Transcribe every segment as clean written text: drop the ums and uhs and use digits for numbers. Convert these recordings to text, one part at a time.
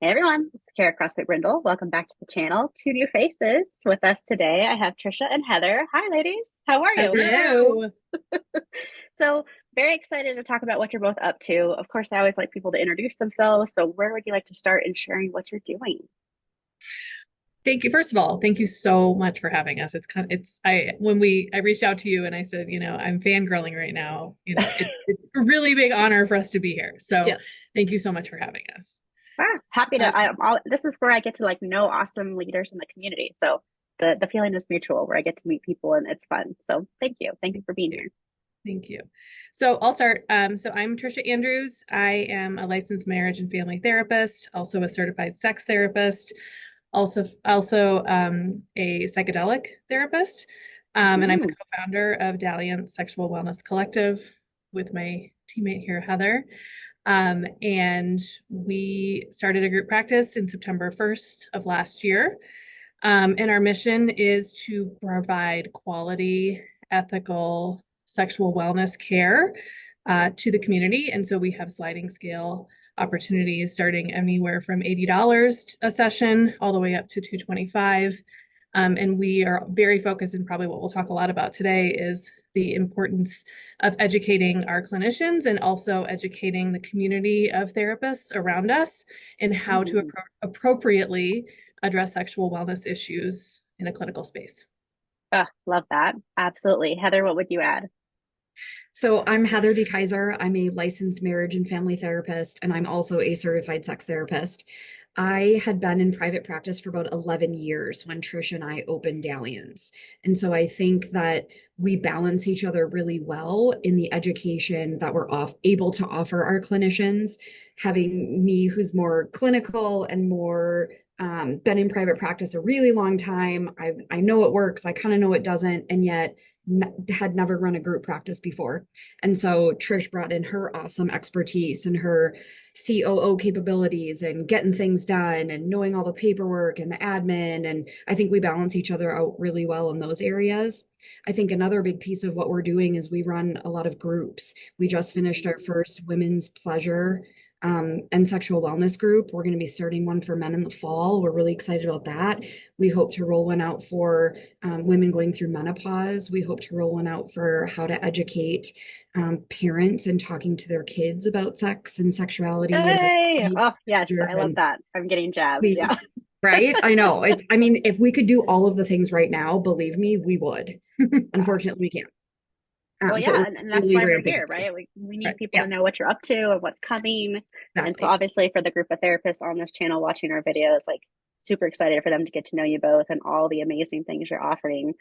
Hey everyone, this is Kara CrossFit Brindle. Welcome back to the channel. Two new faces with us today. I have Trisha and Heather. Hi, ladies. How are you? Hello. So, very excited to talk about what you're both up to. Of course, I always like people to introduce themselves. So, where would you like to start in sharing what you're doing? Thank you. First of all, thank you so much for having us. I reached out to you and I said, I'm fangirling right now. It's a really big honor for us to be here. So Yes. thank you so much for having us. Happy to. Um, This is where I get to know awesome leaders in the community. So, the feeling is mutual where I get to meet people and it's fun. So, thank you. Thank you for being here. Thank you. So I'll start. So I'm Trisha Andrews. I am a licensed marriage and family therapist, also a certified sex therapist, also a psychedelic therapist. And I'm the Mm. co-founder of Dalliant Sexual Wellness Collective with my teammate here, Heather. And we started a group practice in September 1st of last year. And our mission is to provide quality, ethical sexual wellness care to the community. And so we have sliding scale opportunities starting anywhere from $80 a session all the way up to $225. And we are very focused, and probably what we'll talk a lot about today is the importance of educating our clinicians and also educating the community of therapists around us in how to Mm. appropriately address sexual wellness issues in a clinical space. Love that. Absolutely. Heather, what would you add? So I'm Heather DeKeyser. I'm a licensed marriage and family therapist, and I'm also a certified sex therapist. I had been in private practice for about 11 years when Trisha and I opened Dalliance. And so I think that we balance each other really well in the education that we're able to offer our clinicians. Having me who's more clinical and more been in private practice a really long time. I know it works. I kind of know it doesn't. And yet had never run a group practice before. And so Trish brought in her awesome expertise and her COO capabilities and getting things done and knowing all the paperwork and the admin. And I think we balance each other out really well in those areas. I think another big piece of what we're doing is we run a lot of groups. We just finished our first women's pleasure and sexual wellness group. We're going to be starting one for men in the fall. We're really excited about that. We hope to roll one out for women going through menopause. We hope to roll one out for how to educate parents and talking to their kids about sex and sexuality and Hey. Oh, yes, I love and that. I'm getting jazzed. we, Yeah. right? I know. I mean, if we could do all of the things right now, believe me, we would. Unfortunately, we can't. Well, But yeah, we're and that's really why we're ramping here, up to. right? We Right. need people to know Yes, what you're up to and what's coming. And so exactly. obviously for the group of therapists on this channel watching our videos, like super excited for them to get to know you both and all the amazing things you're offering.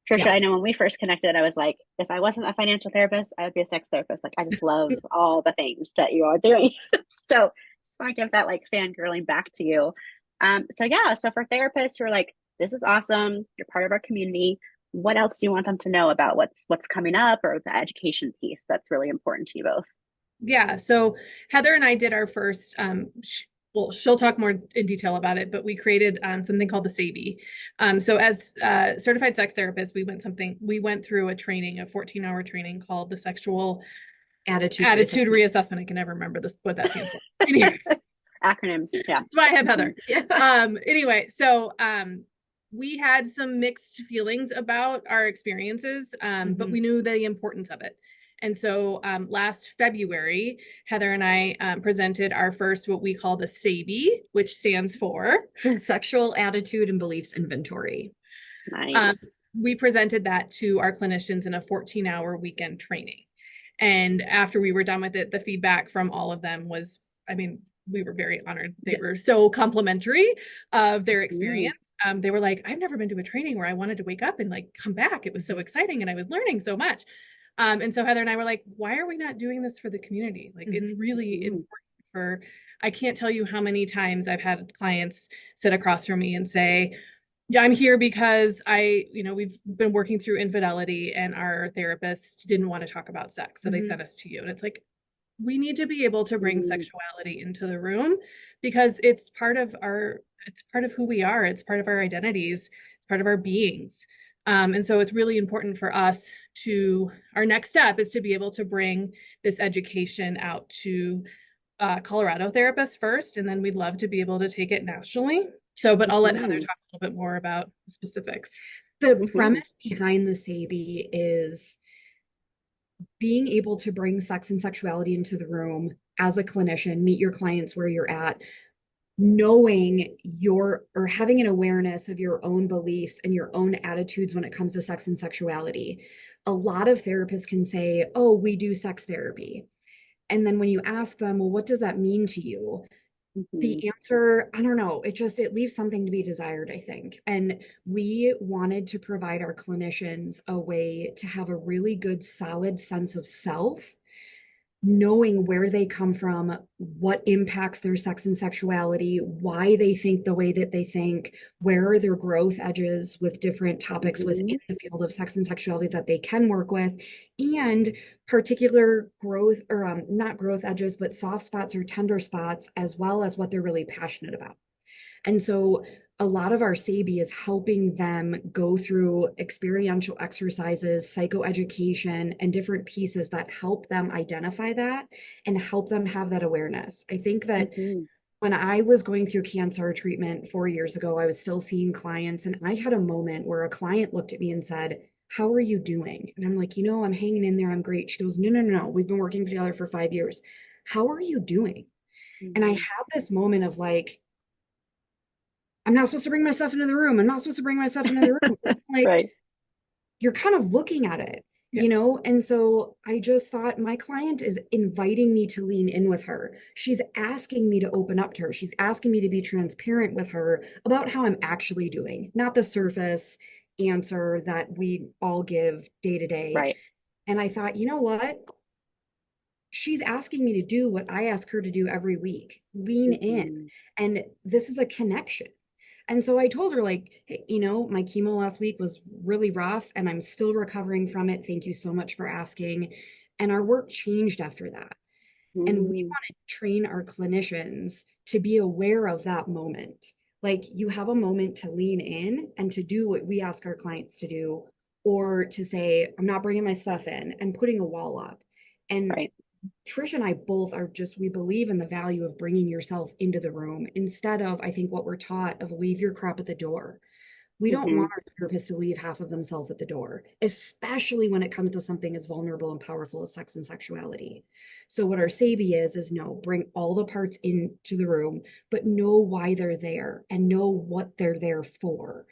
Trisha, Yeah. I know when we first connected, I was like, if I wasn't a financial therapist, I would be a sex therapist. Like I just love all the things that you are doing. So just want to give that like fangirling back to you. So yeah, so for therapists who are like, this is awesome, you're part of our community. What else do you want them to know about what's coming up or the education piece that's really important to you both? Yeah. So Heather and I did our first, well, she'll talk more in detail about it, but we created something called the SABI. So as certified sex therapists, we went through a training, a 14-hour training called the Sexual Attitude Attitude reassessment. Reassessment. I can never remember what that stands for. Anyway, Acronyms, yeah. that's why I have Heather. Yeah. Anyway, so we had some mixed feelings about our experiences, but we knew the importance of it. And so last February, Heather and I presented our first, what we call the SABI, which stands for Sexual attitude and beliefs inventory. um, Nice. we presented that to our clinicians in a 14-hour weekend training. And after we were done with it, the feedback from all of them was, I mean, we were very honored. They Yeah. were so complimentary of their Mm. experience. They were like, I've never been to a training where I wanted to wake up and like come back. It was so exciting and I was learning so much. And so Heather and I were like, why are we not doing this for the community? Like, it's really Mm. important for, I can't tell you how many times I've had clients sit across from me and say, yeah, I'm here because we've been working through infidelity and our therapist didn't want to talk about sex. So they sent us to you. And it's like, we need to be able to bring Mm. sexuality into the room because it's part of who we are. It's part of our identities. It's part of our beings. And so it's really important for us our next step is to be able to bring this education out to Colorado therapists first, and then we'd love to be able to take it nationally. So, but I'll let Heather talk a little bit more about the specifics. The premise behind the SABI is being able to bring sex and sexuality into the room as a clinician, meet your clients where you're at, knowing your or having an awareness of your own beliefs and your own attitudes when it comes to sex and sexuality. A lot of therapists can say, oh, we do sex therapy. And then when you ask them, well, what does that mean to you? The answer, I don't know, it leaves something to be desired, I think. And we wanted to provide our clinicians a way to have a really good, solid sense of self, knowing where they come from, what impacts their sex and sexuality, why they think the way that they think, where are their growth edges with different topics within the field of sex and sexuality that they can work with, and particular growth or not growth edges, but soft spots or tender spots, as well as what they're really passionate about. And so a lot of our SABI is helping them go through experiential exercises, psychoeducation, and different pieces that help them identify that and help them have that awareness. I think that when I was going through cancer treatment 4 years ago, I was still seeing clients, and I had a moment where a client looked at me and said, how are you doing? And I'm like, I'm hanging in there. I'm great. She goes, no. We've been working together for 5 years. How are you doing? And I had this moment of like, I'm not supposed to bring my stuff into the room. I'm not supposed to bring my stuff into the room. Like, right. You're kind of looking at it, And so I just thought, my client is inviting me to lean in with her. She's asking me to open up to her. She's asking me to be transparent with her about how I'm actually doing, not the surface answer that we all give day to day. Right. And I thought, you know what? She's asking me to do what I ask her to do every week, lean in. And this is a connection. And so I told her, like, hey, my chemo last week was really rough and I'm still recovering from it. Thank you so much for asking. And our work changed after that. And we want to train our clinicians to be aware of that moment. Like, you have a moment to lean in and to do what we ask our clients to do, or to say, I'm not bringing my stuff in, and putting a wall up. And Trisha and I both we believe in the value of bringing yourself into the room instead of, I think, what we're taught of leave your crap at the door. We don't want our therapists to leave half of themselves at the door, especially when it comes to something as vulnerable and powerful as sex and sexuality. So what our SABI is no, bring all the parts into the room, but know why they're there and know what they're there for.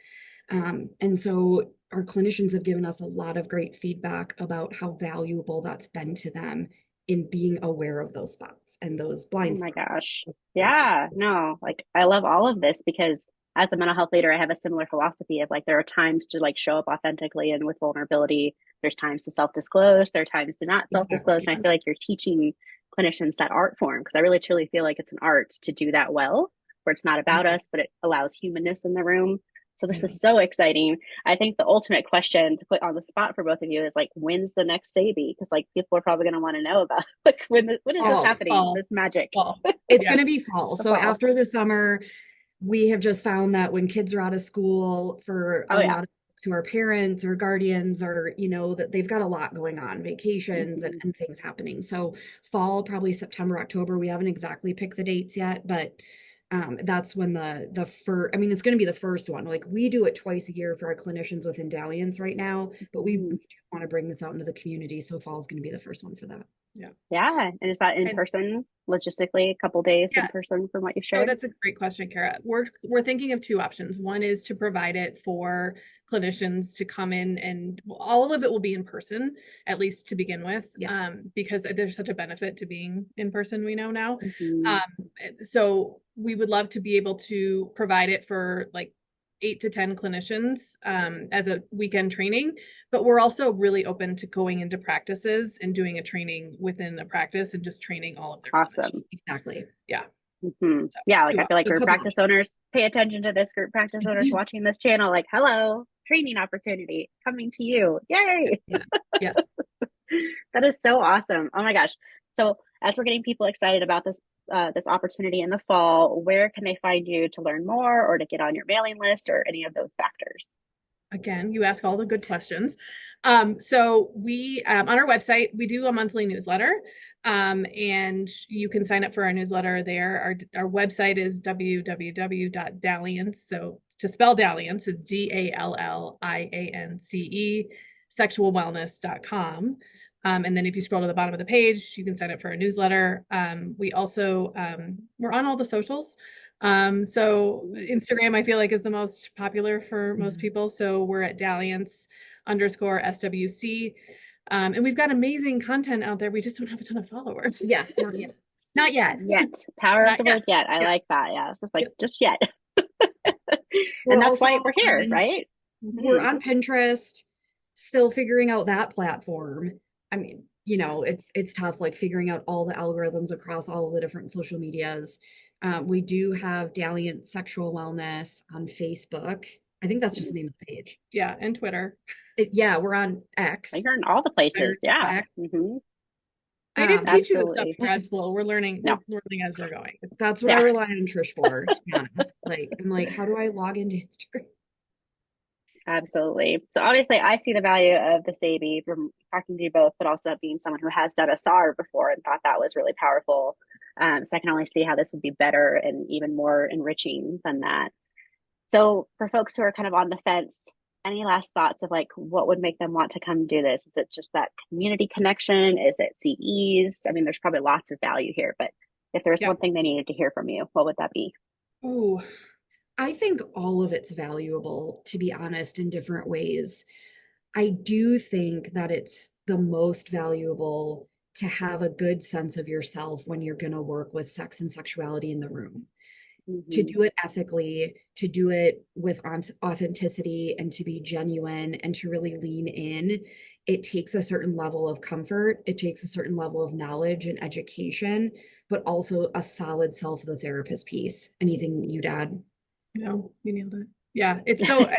And so our clinicians have given us a lot of great feedback about how valuable that's been to them in being aware of those spots and those blind spots. Oh my gosh. Yeah, no, like I love all of this because as a mental health leader, I have a similar philosophy of like, there are times to like show up authentically and with vulnerability. There's times to self-disclose. There are times to not self-disclose. And I feel like you're teaching clinicians that art form, because I really truly feel like it's an art to do that well, where it's not about us, but it allows humanness in the room. So this is so exciting. I think the ultimate question to put on the spot for both of you is like, when's the next SABI? Because like people are probably going to want to know about like when is this happening? This magic. It's going to be fall. So after the summer, we have just found that when kids are out of school, for a lot of folks who are parents or guardians, or that they've got a lot going on, vacations and things happening. So fall, probably September, October. We haven't exactly picked the dates yet, but that's when the first, it's going to be the first one. Like, we do it twice a year for our clinicians within dalliance right now, but we do want to bring this out into the community. So fall is going to be the first one for that. Yeah. And is that in person, logistically, a couple days in person from what you've shared? Oh, that's a great question, Khara. We're thinking of two options. One is to provide it for clinicians to come in, and all of it will be in person, at least to begin with, because there's such a benefit to being in person, we know now. So we would love to be able to provide it for like 8 to 10 clinicians as a weekend training, but we're also really open to going into practices and doing a training within a practice and just training all of their clinicians. Exactly. Yeah. So, yeah, like I feel like group practice owners, pay attention to this. Group practice owners watching this channel, like, hello, training opportunity coming to you. Yay. Yeah. That is so awesome. Oh my gosh. So as we're getting people excited about this this opportunity in the fall, where can they find you to learn more or to get on your mailing list or any of those factors? Again, you ask all the good questions. So we, on our website, we do a monthly newsletter. And you can sign up for our newsletter there. Our website is www.dalliance. So to spell Dalliance, it's DALLIANCE, sexualwellness.com. And then if you scroll to the bottom of the page, you can sign up for our newsletter. We also, we're on all the socials. So Instagram, I feel like, is the most popular for most people. So we're at Dalliance_SWC. And we've got amazing content out there. We just don't have a ton of followers. Yeah, not yet. Not yet. Yet. Power Not of the word yet. I like that. Yeah. It's just like, just yet. And that's why we're here, right? We're on Pinterest, still figuring out that platform. I mean, you know, it's tough, like figuring out all the algorithms across all of the different social medias. We do have Dalliant Sexual Wellness on Facebook. I think that's just the name of the page. Yeah, and Twitter. Yeah, we're on X. You're in all the places. Yeah. They didn't teach you this stuff absolutely. in grad school. We're learning. No. We're learning as we're going. That's what I rely on Trish for, to be honest. Like, I'm like, how do I log into Instagram? Absolutely. So obviously I see the value of the SABI from talking to you both, but also being someone who has done a SAR before and thought that was really powerful. So I can only see how this would be better and even more enriching than that. So for folks who are kind of on the fence, any last thoughts of like what would make them want to come do this? Is it just that community connection? Is it CEs? I mean, there's probably lots of value here, but if there's one thing they needed to hear from you, what would that be? Oh, I think all of it's valuable, to be honest, in different ways. I do think that it's the most valuable to have a good sense of yourself when you're going to work with sex and sexuality in the room. To do it ethically, to do it with authenticity, and to be genuine and to really lean in. It takes a certain level of comfort. It takes a certain level of knowledge and education, but also a solid self of the therapist piece. Anything you'd add? No, you nailed it. Yeah, it's so.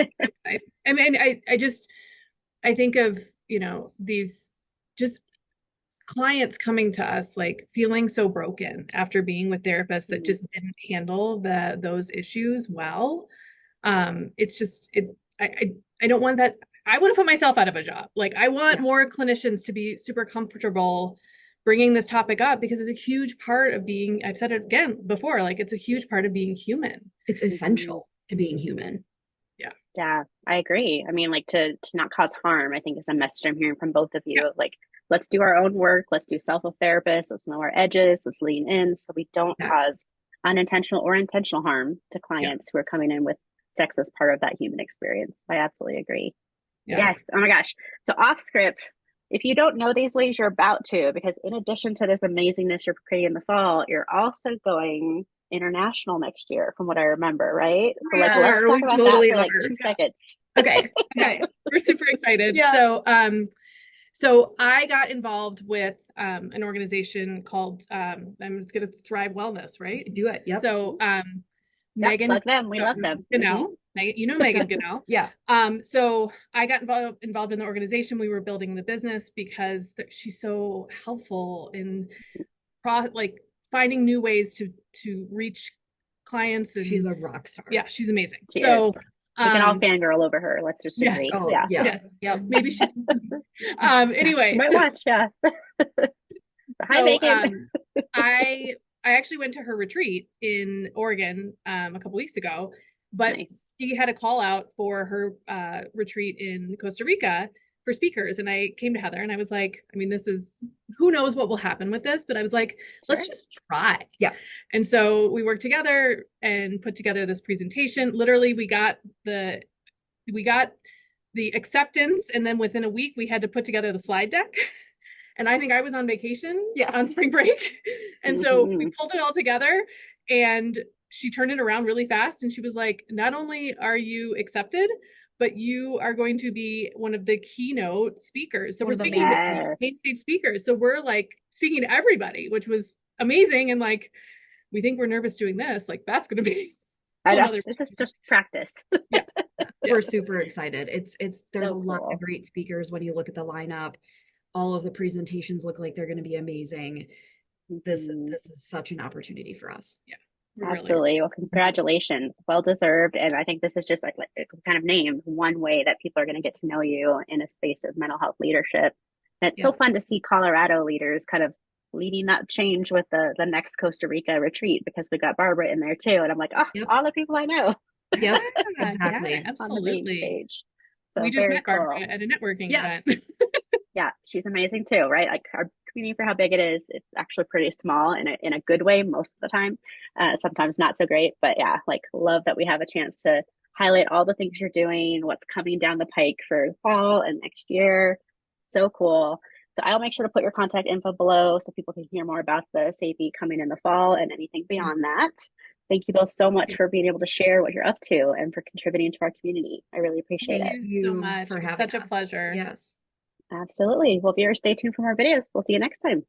I mean, I think of, you know, these just clients coming to us like feeling so broken after being with therapists that just didn't handle those issues well. It's just I don't want that. I want to put myself out of a job. Like, I want more clinicians to be super comfortable bringing this topic up, because it's a huge part of being, I've said it again before, like, it's a huge part of being human. It's essential to being human. Yeah, I agree. I mean, like, to not cause harm, I think, is a message I'm hearing from both of you. Like, let's do our own work. Let's do self-of-therapists. Let's know our edges. Let's lean in so we don't cause unintentional or intentional harm to clients who are coming in with sex as part of that human experience. I absolutely agree. Yes. Oh my gosh. So off script, if you don't know these ladies, you're about to, because in addition to this amazingness you're creating in the fall, you're also going international next year, from what I remember, right? So like, let's talk about that for like 2 seconds. Okay. We're super excited. So I got involved with an organization called I'm just gonna Thrive Wellness, right? Do it. Yep. So Megan, love them. We love them. Megan, you know Megan Ganell. So I got involved in the organization. We were building the business because she's so helpful in like finding new ways to reach clients. And she's a rock star. Yeah, she's amazing. She so is. We can all fangirl over her. Let's just agree. Maybe she's anyway. She might watch. Hi, Megan. I actually went to her retreat in Oregon a couple weeks ago, but she had a call out for her retreat in Costa Rica for speakers. And I came to Heather and I was like, I mean, this is, who knows what will happen with this, but I was like, let's just try. And so we worked together and put together this presentation. Literally, we got the acceptance, and then within a week we had to put together the slide deck. And I think I was on vacation on spring break. And so we pulled it all together, and she turned it around really fast. And she was like, not only are you accepted, but you are going to be one of the keynote speakers. So we're speaking to main stage speakers. So we're like speaking to everybody, which was amazing. And like, we think we're nervous doing this. Like, that's going to be. I know. This is just practice. We're super excited. There's so a lot of great speakers. When you look at the lineup, all of the presentations look like they're going to be amazing. This is such an opportunity for us. Absolutely. Well, congratulations. Well deserved. And I think this is just like kind of named one way that people are going to get to know you in a space of mental health leadership. And it's so fun to see Colorado leaders kind of leading that change with the next Costa Rica retreat because we got Barbara in there too. And I'm like, oh, Yep. all the people I know Yeah, Yep. Exactly. yeah, on the main absolutely. stage. So We just very met Barbara cool. at a networking Yes. event. Yeah, she's amazing too, right? Like our community for how big it is, it's actually pretty small in a good way most of the time. Sometimes not so great, but yeah, like love that we have a chance to highlight all the things you're doing, what's coming down the pike for the fall and next year. So cool. So I'll make sure to put your contact info below so people can hear more about the SABI coming in the fall and anything beyond that. Thank you both so much for being able to share what you're up to and for contributing to our community. I really appreciate Thank it. Thank you so you much. for It's having such a us. pleasure. Yes. Absolutely. Well, viewers, stay tuned for more videos. We'll see you next time.